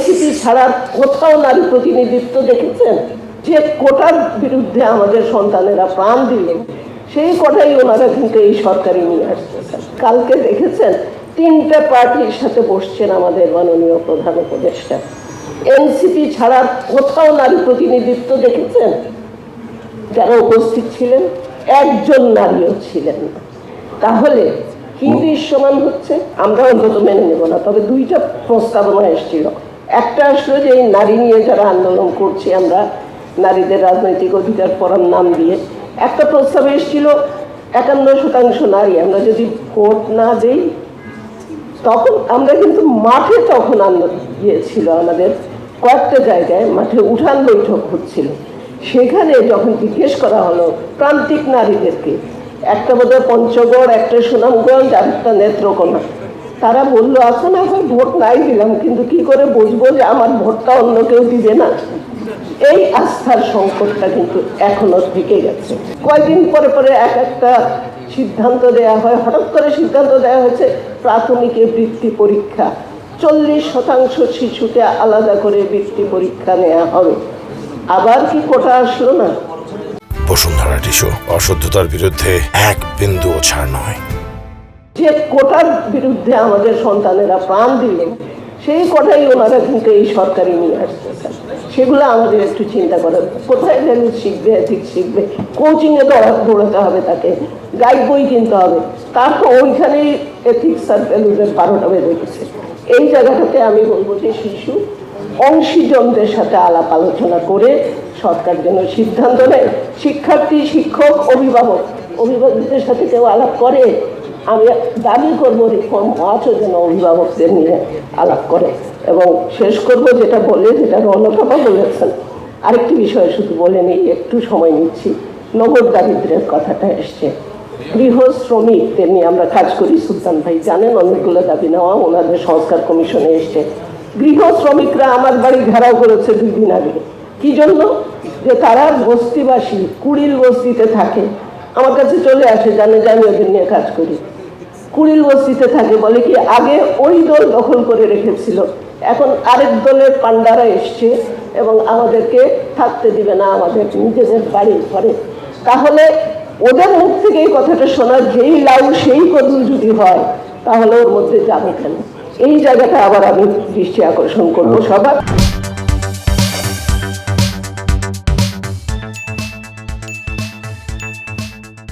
NCP ছাড়া কোথাও নারী প্রতিনিধিত্ব দেখেছেন? যে কোটার বিরুদ্ধে আমাদের সন্তানেরা প্রাণ দিল, সেই কোটাই ওনারা কিন্তু এই সরকারি নিয়ে আসতেছেন। কালকে দেখেছেন 3টে পার্টির সাথে বসছেন আমাদের মাননীয় প্রধান উপদেষ্টা। এনসিপি ছাড়া কোথাও নারী প্রতিনিধিত্ব দেখেছেন? যারা উপস্থিত ছিলেন একজন নারীও ছিলেন না। তাহলে কি দৃশ্যমান হচ্ছে আমরা অন্তত মেনে নেব না। তবে 2টা প্রস্তাবনা এসেছিল। একটা আসলে যে নারী নিয়ে যারা আন্দোলন করছি আমরা, নারীদের রাজনৈতিক অধিকার ফোরাম নাম দিয়ে একটা প্রস্তাব এসেছিল 51% নারী আমরা যদি ভোট না দেই, তখন আমরা কিন্তু মাঠে তখন আন্দোলন গিয়েছিল, আমাদের কয়েকটা জায়গায় মাঠে উঠান বৈঠক হচ্ছিল। সেখানে যখন জিজ্ঞেস করা হলো প্রান্তিক নারীদেরকে, একটা বোধহয় পঞ্চগড়, একটা সুনামগঞ্জ, আর একটা নেত্রকোনা, তারা বললো আচ্ছা না হয় ভোট নাই দিলাম, কিন্তু কি করে বুঝবো যে আমার ভোটটা অন্য কেউ দিবে না? এই আস্থার সংকটটা কিন্তু এখনো থেকে গেছে। কয়েকদিন পরে পরে একটা সিদ্ধান্ত দেওয়া হয়, হঠাৎ করে সিদ্ধান্ত দেওয়া হয়েছে প্রাথমিকে বৃত্তি পরীক্ষা 40% শিশুকে আলাদা করে বৃত্তি পরীক্ষা নেওয়া হবে। আবার কি কোটা আসলো না? বসুন্ধরা টিস্যু, অশুদ্ধতার বিরুদ্ধে এক বিন্দুও ছাড় নয়। যে কোটার বিরুদ্ধে আমাদের সন্তানেরা প্রাণ দিল, সেই কোটাই ওনারা কিন্তু এই সরকারি নিয়ে আসতেছেন। সেগুলো আমাদের একটু চিন্তা করে, কোথায় ভ্যালু শিখবে, এথিক শিখবে, কোচিংয়ে দৌড়াতে হবে, তাকে গাইড বই কিনতে হবে, তার তো ওইখানেই এথিক্স আর ভ্যালুদের 12টা বেজে গেছে। এই জায়গাটাতে আমি বলবো যে শিশু অংশীজনদের সাথে আলাপ আলোচনা করে সরকার যেন সিদ্ধান্ত নেয়। শিক্ষার্থী, শিক্ষক, অভিভাবকদের সাথে কেউ আলাপ করে, আমি দাবি করবো রিফর্ম ওয়াচও যেন অভিভাবকদের নিয়ে আলাপ করে। এবং শেষ করবো যেটা রণপ্রভা বলেছেন, আরেকটি বিষয় শুধু বলে নিই, একটু সময় নিচ্ছি। নগর দারিদ্র্যের কথাটা এসছে। গৃহ শ্রমিকদের নিয়ে আমরা কাজ করি, সুলতান ভাই জানেন, অনেকগুলো দাবি নেওয়া ওনাদের সংস্কার কমিশনে এসছে। গৃহ শ্রমিকরা আমার বাড়ি ঘেরাও করেছে 2 দিন আগে। কি জন্য? যে তারা বস্তিবাসী, কুড়িল বস্তিতে থাকে, আমার কাছে চলে আসে, জানে যে আমি ওদের নিয়ে কাজ করি। কুড়িল বস্তিতে থাকে, বলে কি আগে ওই দল দখল করে রেখেছিল, এখন আরেক দলের পান্ডারা এসছে এবং আমাদেরকে থাকতে দিবে না আমাদের নিজেদের বাড়ির ঘরে। তাহলে ওদের মুখ থেকে এই কথাটা শোনা, যেই লাউ সেই কদু যদি হয়, তাহলে ওর মধ্যে যাবে কেন? এই জায়গাটা আবার আমি দৃষ্টি আকর্ষণ করবো সবার।